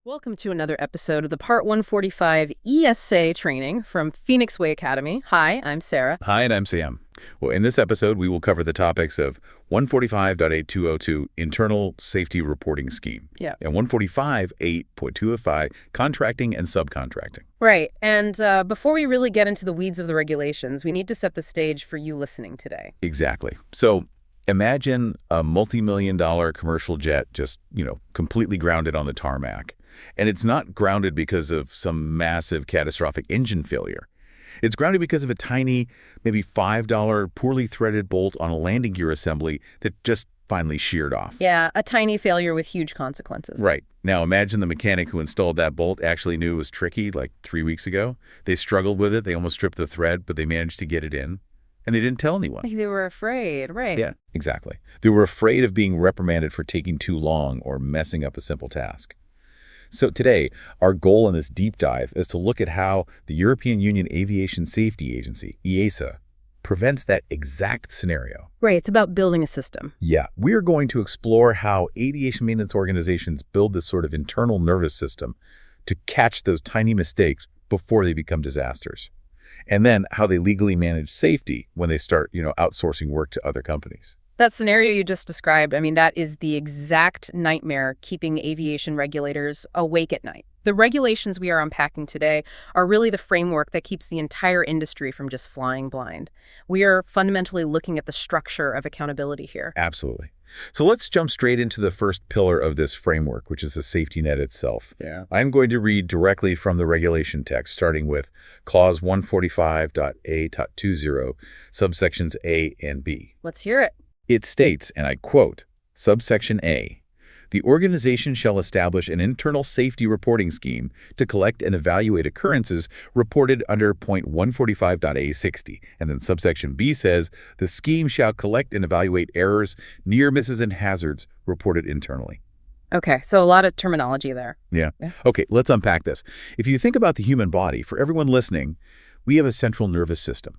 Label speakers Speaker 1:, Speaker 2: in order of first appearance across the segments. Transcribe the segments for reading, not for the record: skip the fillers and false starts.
Speaker 1: Welcome to another episode of the Part-145 EASA training from Phoenix Way Academy. Hi, I'm Sarah.
Speaker 2: Hi, and I'm Sam. Well, in this episode, we will cover the topics of 145.A.202, Internal Safety Reporting Scheme, and 145.A.205, Contracting and Subcontracting.
Speaker 1: Right, and before we really get into the weeds of the regulations, we need to set the stage for you listening today.
Speaker 2: Exactly. So imagine a multi-million-dollar commercial jet just, completely grounded on the tarmac. And it's not grounded because of some massive catastrophic engine failure. It's grounded because of a tiny, maybe $5 poorly threaded bolt on a landing gear assembly that just finally sheared off.
Speaker 1: Yeah, a tiny failure with huge consequences.
Speaker 2: Right. Now imagine the mechanic who installed that bolt actually knew it was tricky like 3 weeks ago. They struggled with it. They almost stripped the thread, but they managed to get it in. And they didn't tell anyone.
Speaker 1: They were afraid, right?
Speaker 2: Yeah, exactly. They were afraid of being reprimanded for taking too long or messing up a simple task. So today, our goal in this deep dive is to look at how the European Union Aviation Safety Agency, EASA, prevents that exact scenario.
Speaker 1: Right, it's about building a system.
Speaker 2: Yeah, we are going to explore how aviation maintenance organizations build this sort of internal nervous system to catch those tiny mistakes before they become disasters. And then how they legally manage safety when they start, outsourcing work to other companies.
Speaker 1: That scenario you just described, that is the exact nightmare keeping aviation regulators awake at night. The regulations we are unpacking today are really the framework that keeps the entire industry from just flying blind. We are fundamentally looking at the structure of accountability here.
Speaker 2: Absolutely. So let's jump straight into the first pillar of this framework, which is the safety net itself. I'm going to read directly from the regulation text, starting with Clause 145.A.202, subsections A and B.
Speaker 1: Let's hear it.
Speaker 2: It states, and I quote, subsection A, the organization shall establish an internal safety reporting scheme to collect and evaluate occurrences reported under point 145.A60. And then subsection B says, the scheme shall collect and evaluate errors, near misses, and hazards reported internally.
Speaker 1: Okay, so a lot of terminology there.
Speaker 2: Yeah. Okay, let's unpack this. If you think about the human body, for everyone listening, we have a central nervous system.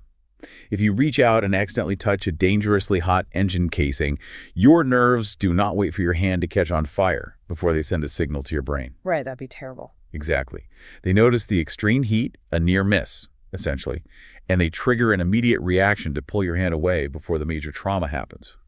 Speaker 2: If you reach out and accidentally touch a dangerously hot engine casing, your nerves do not wait for your hand to catch on fire before they send a signal to your brain.
Speaker 1: Right, that'd be terrible.
Speaker 2: Exactly. They notice the extreme heat, a near miss, essentially, and they trigger an immediate reaction to pull your hand away before the major trauma happens.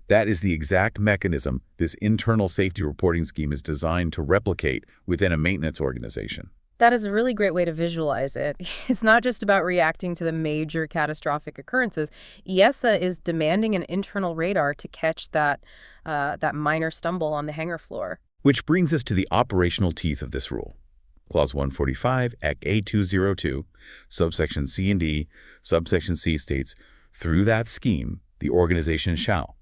Speaker 2: That is the exact mechanism this internal safety reporting scheme is designed to replicate within a maintenance organization.
Speaker 1: That is a really great way to visualize it. It's not just about reacting to the major catastrophic occurrences. EASA is demanding an internal radar to catch that minor stumble on the hangar floor.
Speaker 2: Which brings us to the operational teeth of this rule. Clause 145.A.202, subsection C and D, subsection C states, through that scheme, the organization shall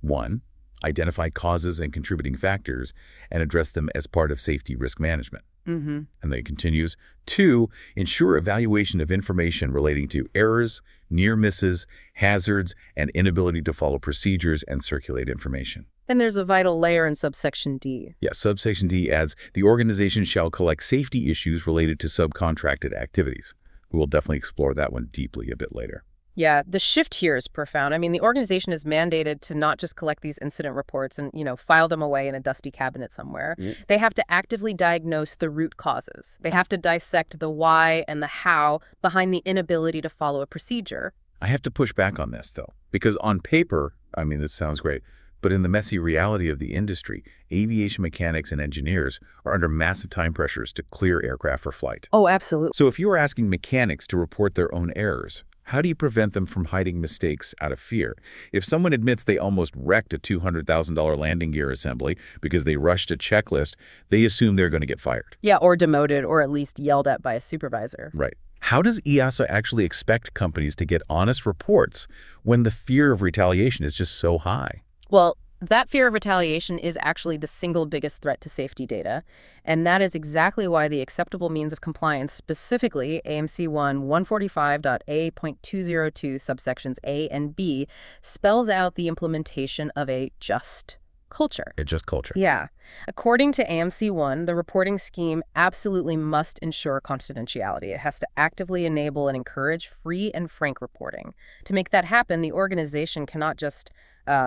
Speaker 2: 1. Identify causes and contributing factors and address them as part of safety risk management. And then it continues, 2, ensure evaluation of information relating to errors, near misses, hazards, and inability to follow procedures and circulate information.
Speaker 1: And there's a vital layer in subsection D.
Speaker 2: Yes, subsection D adds, the organization shall collect safety issues related to subcontracted activities. We will definitely explore that one deeply a bit later.
Speaker 1: Yeah, the shift here is profound. The organization is mandated to not just collect these incident reports and, file them away in a dusty cabinet somewhere. They have to actively diagnose the root causes. They have to dissect the why and the how behind the inability to follow a procedure.
Speaker 2: I have to push back on this, though, because on paper, this sounds great, but in the messy reality of the industry, aviation mechanics and engineers are under massive time pressures to clear aircraft for flight.
Speaker 1: Oh, absolutely.
Speaker 2: So if you are asking mechanics to report their own errors, how do you prevent them from hiding mistakes out of fear? If someone admits they almost wrecked a $200,000 landing gear assembly because they rushed a checklist, they assume they're going to get fired.
Speaker 1: Yeah, or demoted, or at least yelled at by a supervisor.
Speaker 2: Right. How does EASA actually expect companies to get honest reports when the fear of retaliation is just so high?
Speaker 1: Well, that fear of retaliation is actually the single biggest threat to safety data, and that is exactly why the acceptable means of compliance, specifically AMC 145.A.202 subsections A and B, spells out the implementation of a just culture.
Speaker 2: A just culture.
Speaker 1: Yeah. According to AMC 1, the reporting scheme absolutely must ensure confidentiality. It has to actively enable and encourage free and frank reporting. To make that happen, the organization cannot just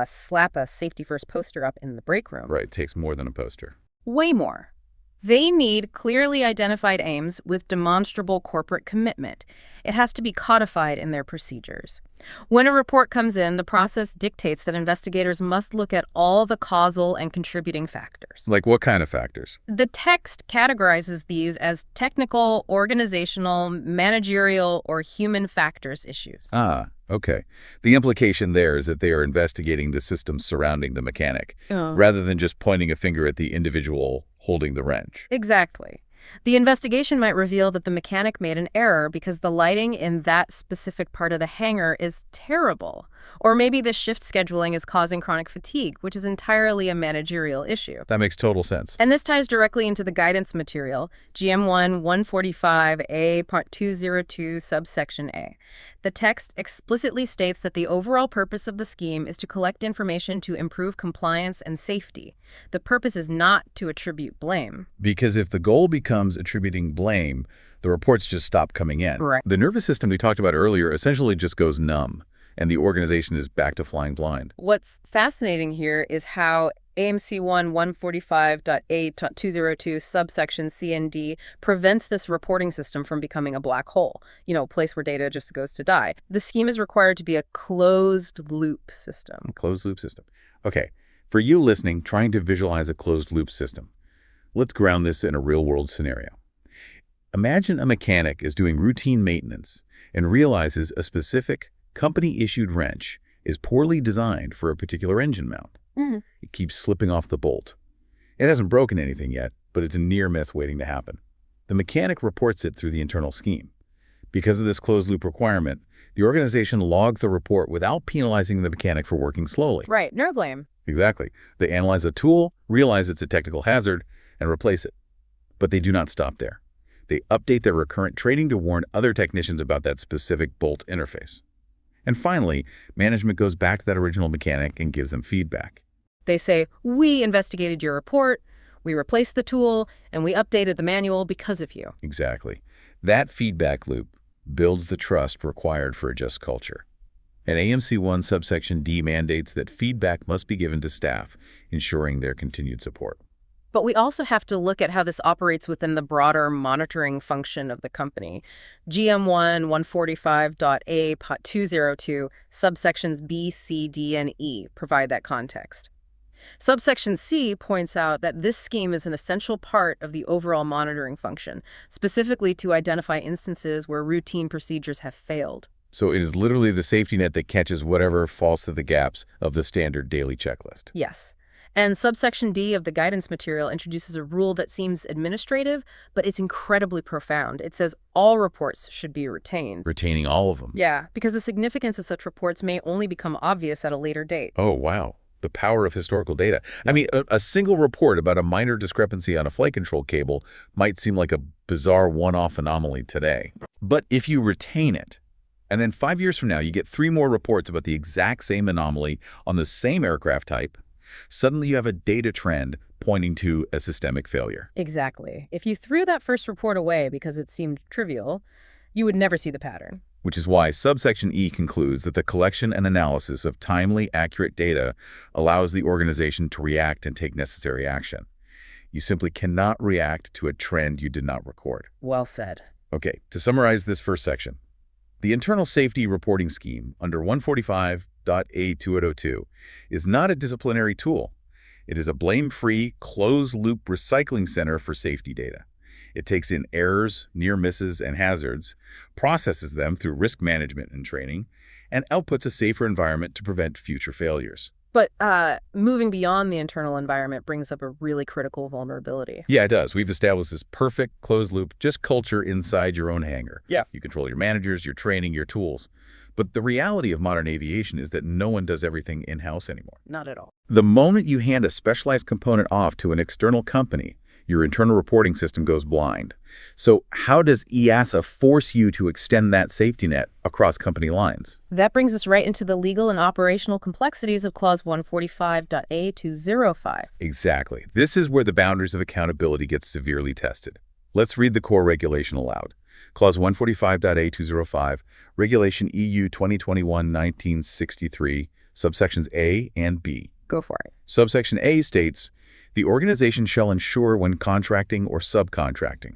Speaker 1: slap a safety first poster up in the break room.
Speaker 2: Right. It takes more than a poster.
Speaker 1: Way more. They need clearly identified aims with demonstrable corporate commitment. It has to be codified in their procedures. When a report comes in, the process dictates that investigators must look at all the causal and contributing factors.
Speaker 2: Like what kind of factors?
Speaker 1: The text categorizes these as technical, organizational, managerial, or human factors issues.
Speaker 2: Ah, okay. The implication there is that they are investigating the systems surrounding the mechanic, rather than just pointing a finger at the individual holding the wrench.
Speaker 1: Exactly. The investigation might reveal that the mechanic made an error because the lighting in that specific part of the hangar is terrible. Or maybe the shift scheduling is causing chronic fatigue, which is entirely a managerial issue.
Speaker 2: That makes total sense.
Speaker 1: And this ties directly into the guidance material, GM1-145A.202 subsection A. The text explicitly states that the overall purpose of the scheme is to collect information to improve compliance and safety. The purpose is not to attribute blame.
Speaker 2: Because if the goal becomes attributing blame, the reports just stop coming in.
Speaker 1: Right.
Speaker 2: The nervous system we talked about earlier essentially just goes numb, and the organization is back to flying blind.
Speaker 1: What's fascinating here is how AMC 1-145.A.202 subsection C and D prevents this reporting system from becoming a black hole, a place where data just goes to die. The scheme is required to be a closed-loop system.
Speaker 2: A closed-loop system. Okay, for you listening, trying to visualize a closed-loop system, let's ground this in a real-world scenario. Imagine a mechanic is doing routine maintenance and realizes a specific company-issued wrench is poorly designed for a particular engine mount. It keeps slipping off the bolt. It hasn't broken anything yet, but it's a near miss waiting to happen. The mechanic reports it through the internal scheme. Because of this closed-loop requirement, the organization logs the report without penalizing the mechanic for working slowly.
Speaker 1: Right, no blame.
Speaker 2: Exactly. They analyze a tool, realize it's a technical hazard, and replace it. But they do not stop there. They update their recurrent training to warn other technicians about that specific bolt interface. And finally, management goes back to that original mechanic and gives them feedback.
Speaker 1: They say, we investigated your report, we replaced the tool, and we updated the manual because of you.
Speaker 2: Exactly. That feedback loop builds the trust required for a just culture. And AMC 1 subsection D mandates that feedback must be given to staff, ensuring their continued support.
Speaker 1: But we also have to look at how this operates within the broader monitoring function of the company. GM1-145.A.202, subsections B, C, D, and E provide that context. Subsection C points out that this scheme is an essential part of the overall monitoring function, specifically to identify instances where routine procedures have failed.
Speaker 2: So it is literally the safety net that catches whatever falls through the gaps of the standard daily checklist.
Speaker 1: Yes. And subsection D of the guidance material introduces a rule that seems administrative, but it's incredibly profound. It says all reports should be retained.
Speaker 2: Retaining all of them.
Speaker 1: Yeah, because the significance of such reports may only become obvious at a later date.
Speaker 2: Oh, wow. The power of historical data. I mean, a single report about a minor discrepancy on a flight control cable might seem like a bizarre one-off anomaly today. But if you retain it, and then 5 years from now you get 3 more reports about the exact same anomaly on the same aircraft type, suddenly you have a data trend pointing to a systemic failure.
Speaker 1: Exactly. If you threw that first report away because it seemed trivial, you would never see the pattern.
Speaker 2: Which is why subsection E concludes that the collection and analysis of timely, accurate data allows the organization to react and take necessary action. You simply cannot react to a trend you did not record.
Speaker 1: Well said.
Speaker 2: Okay, to summarize this first section, the internal safety reporting scheme under 145.A.202 is not a disciplinary tool. It is a blame-free, closed-loop recycling center for safety data. It takes in errors, near misses, and hazards, processes them through risk management and training, and outputs a safer environment to prevent future failures.
Speaker 1: But moving beyond the internal environment brings up a really critical vulnerability.
Speaker 2: Yeah, it does. We've established this perfect closed-loop, just culture inside your own hangar.
Speaker 1: Yeah.
Speaker 2: You control your managers, your training, your tools. But the reality of modern aviation is that no one does everything in-house anymore.
Speaker 1: Not at all.
Speaker 2: The moment you hand a specialized component off to an external company, your internal reporting system goes blind. So how does EASA force you to extend that safety net across company lines?
Speaker 1: That brings us right into the legal and operational complexities of Clause 145.A.205.
Speaker 2: Exactly. This is where the boundaries of accountability get severely tested. Let's read the core regulation aloud. Clause 145.A.205, Regulation EU 2021-1963, subsections A and B.
Speaker 1: Go for it.
Speaker 2: Subsection A states, The organization shall ensure when contracting or subcontracting: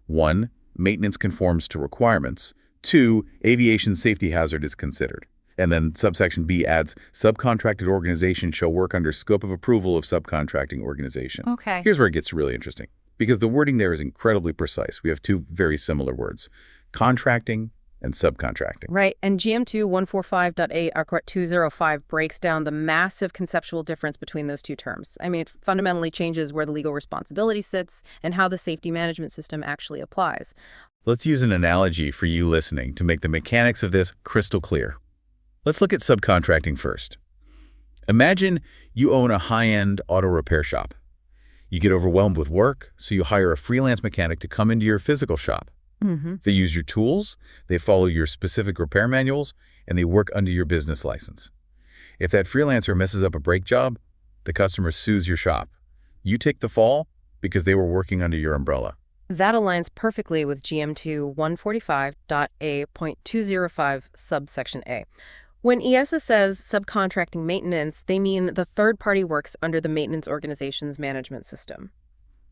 Speaker 2: 1. Maintenance conforms to requirements. 2. Aviation safety hazard is considered. And then subsection B adds, subcontracted organization shall work under scope of approval of subcontracting organization.
Speaker 1: Okay.
Speaker 2: Here's where it gets really interesting, because the wording there is incredibly precise. We have two very similar words: contracting and subcontracting.
Speaker 1: Right, and GM2 145.8 Part 205 breaks down the massive conceptual difference between those two terms. I mean, it fundamentally changes where the legal responsibility sits and how the safety management system actually applies.
Speaker 2: Let's use an analogy for you listening to make the mechanics of this crystal clear. Let's look at subcontracting first. Imagine you own a high-end auto repair shop. You get overwhelmed with work, so you hire a freelance mechanic to come into your physical shop. They use your tools, they follow your specific repair manuals, and they work under your business license. If that freelancer messes up a brake job, the customer sues your shop. You take the fall because they were working under your umbrella.
Speaker 1: That aligns perfectly with GM2 145.A.205 subsection A. When EASA says subcontracting maintenance, they mean the third party works under the maintenance organization's management system.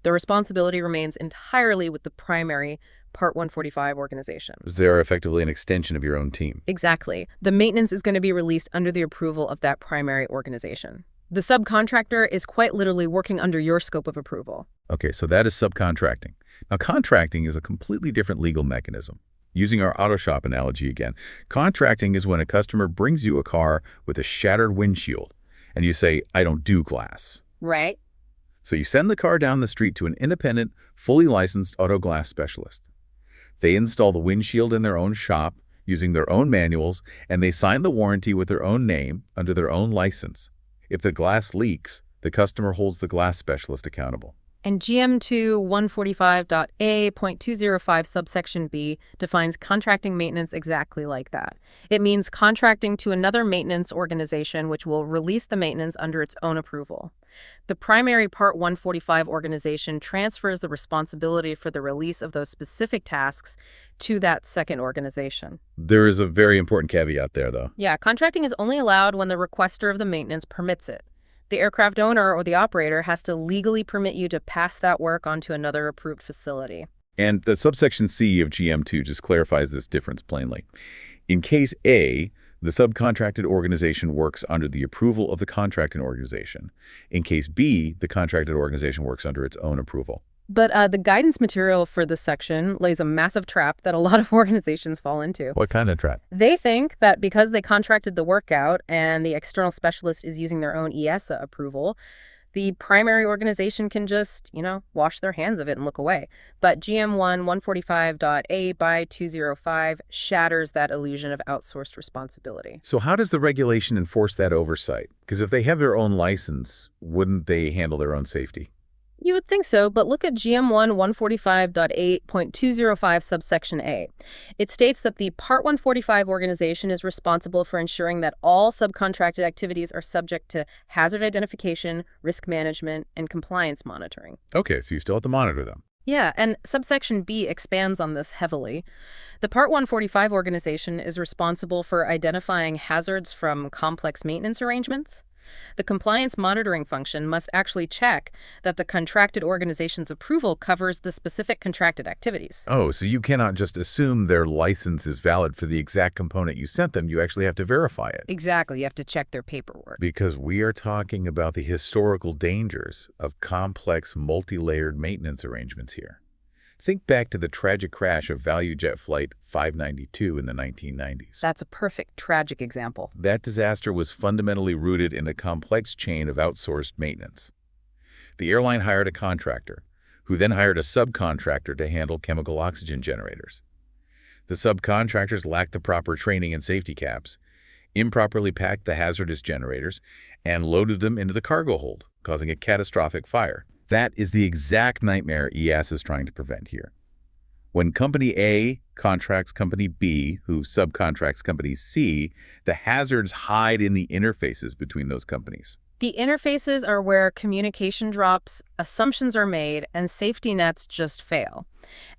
Speaker 1: The responsibility remains entirely with the primary Part 145 organization.
Speaker 2: They are effectively an extension of your own team.
Speaker 1: Exactly. The maintenance is going to be released under the approval of that primary organization. The subcontractor is quite literally working under your scope of approval.
Speaker 2: Okay, so that is subcontracting. Now, contracting is a completely different legal mechanism. Using our auto shop analogy again, contracting is when a customer brings you a car with a shattered windshield, and you say, "I don't do glass."
Speaker 1: Right.
Speaker 2: So you send the car down the street to an independent, fully licensed auto glass specialist. They install the windshield in their own shop using their own manuals, and they sign the warranty with their own name under their own license. If the glass leaks, the customer holds the glass specialist accountable.
Speaker 1: And GM2 145.A.205 subsection B defines contracting maintenance exactly like that. It means contracting to another maintenance organization which will release the maintenance under its own approval. The primary Part 145 organization transfers the responsibility for the release of those specific tasks to that second organization.
Speaker 2: There is a very important caveat there, though.
Speaker 1: Yeah, contracting is only allowed when the requester of the maintenance permits it. The aircraft owner or the operator has to legally permit you to pass that work onto another approved facility.
Speaker 2: And the subsection C of GM2 just clarifies this difference plainly. In case A, the subcontracted organization works under the approval of the contracting organization. In case B, the contracted organization works under its own approval.
Speaker 1: But the guidance material for this section lays a massive trap that a lot of organizations fall into.
Speaker 2: What kind of trap?
Speaker 1: They think that because they contracted the work out and the external specialist is using their own EASA approval, the primary organization can just, wash their hands of it and look away. But GM1 145.A.205 shatters that illusion of outsourced responsibility.
Speaker 2: So how does the regulation enforce that oversight? Because if they have their own license, wouldn't they handle their own safety?
Speaker 1: You would think so, but look at GM1 145.8.205 subsection A. It states that the Part 145 organization is responsible for ensuring that all subcontracted activities are subject to hazard identification, risk management, and compliance monitoring.
Speaker 2: Okay, so you still have to monitor them.
Speaker 1: Yeah, and subsection B expands on this heavily. The Part 145 organization is responsible for identifying hazards from complex maintenance arrangements. The compliance monitoring function must actually check that the contracted organization's approval covers the specific contracted activities.
Speaker 2: Oh, so you cannot just assume their license is valid for the exact component you sent them. You actually have to verify it.
Speaker 1: Exactly. You have to check their paperwork.
Speaker 2: Because we are talking about the historical dangers of complex, multi-layered maintenance arrangements here. Think back to the tragic crash of ValuJet Flight 592 in the 1990s.
Speaker 1: That's a perfect tragic example.
Speaker 2: That disaster was fundamentally rooted in a complex chain of outsourced maintenance. The airline hired a contractor, who then hired a subcontractor to handle chemical oxygen generators. The subcontractors lacked the proper training and safety caps, improperly packed the hazardous generators, and loaded them into the cargo hold, causing a catastrophic fire. That is the exact nightmare EASA is trying to prevent here. When Company A contracts Company B, who subcontracts Company C, the hazards hide in the interfaces between those companies.
Speaker 1: The interfaces are where communication drops, assumptions are made, and safety nets just fail.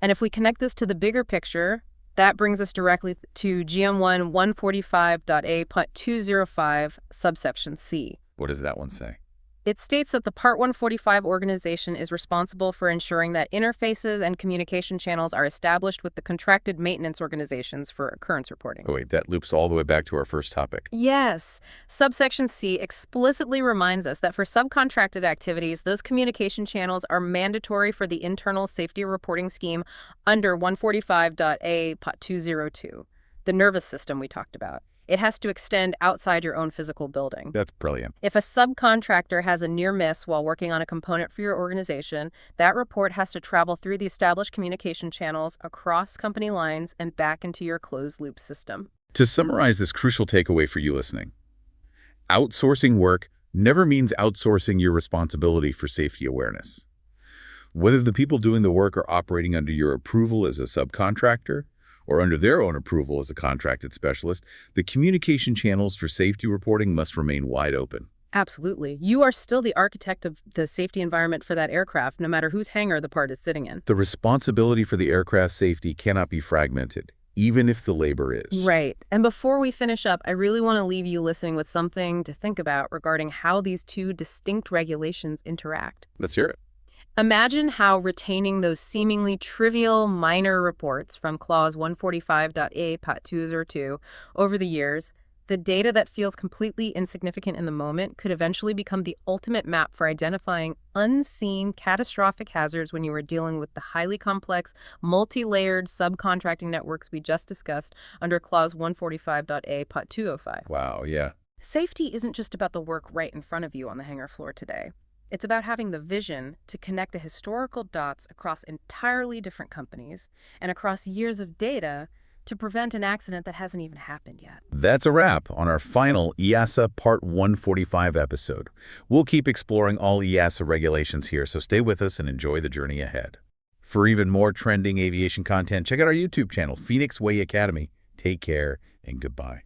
Speaker 1: And if we connect this to the bigger picture, that brings us directly to GM1 145.A.205 subsection C.
Speaker 2: What does that one say?
Speaker 1: It states that the Part 145 organization is responsible for ensuring that interfaces and communication channels are established with the contracted maintenance organizations for occurrence reporting.
Speaker 2: Oh, wait, that loops all the way back to our first topic.
Speaker 1: Yes. Subsection C explicitly reminds us that for subcontracted activities, those communication channels are mandatory for the internal safety reporting scheme under 145.A.202, the nervous system we talked about. It has to extend outside your own physical building.
Speaker 2: That's brilliant.
Speaker 1: If a subcontractor has a near miss while working on a component for your organization, that report has to travel through the established communication channels across company lines and back into your closed-loop system.
Speaker 2: To summarize this crucial takeaway for you listening, outsourcing work never means outsourcing your responsibility for safety awareness. Whether the people doing the work are operating under your approval as a subcontractor or under their own approval as a contracted specialist, the communication channels for safety reporting must remain wide open.
Speaker 1: Absolutely. You are still the architect of the safety environment for that aircraft, no matter whose hangar the part is sitting in.
Speaker 2: The responsibility for the aircraft's safety cannot be fragmented, even if the labor is.
Speaker 1: Right. And before we finish up, I really want to leave you listening with something to think about regarding how these two distinct regulations interact.
Speaker 2: Let's hear it.
Speaker 1: Imagine how retaining those seemingly trivial minor reports from Clause 145.A.202 over the years, the data that feels completely insignificant in the moment, could eventually become the ultimate map for identifying unseen catastrophic hazards when you are dealing with the highly complex, multi-layered subcontracting networks we just discussed under Clause 145.A.205.
Speaker 2: Wow, yeah.
Speaker 1: Safety isn't just about the work right in front of you on the hangar floor today. It's about having the vision to connect the historical dots across entirely different companies and across years of data to prevent an accident that hasn't even happened yet.
Speaker 2: That's a wrap on our final EASA Part 145 episode. We'll keep exploring all EASA regulations here, so stay with us and enjoy the journey ahead. For even more trending aviation content, check out our YouTube channel, Phoenix Way Academy. Take care and goodbye.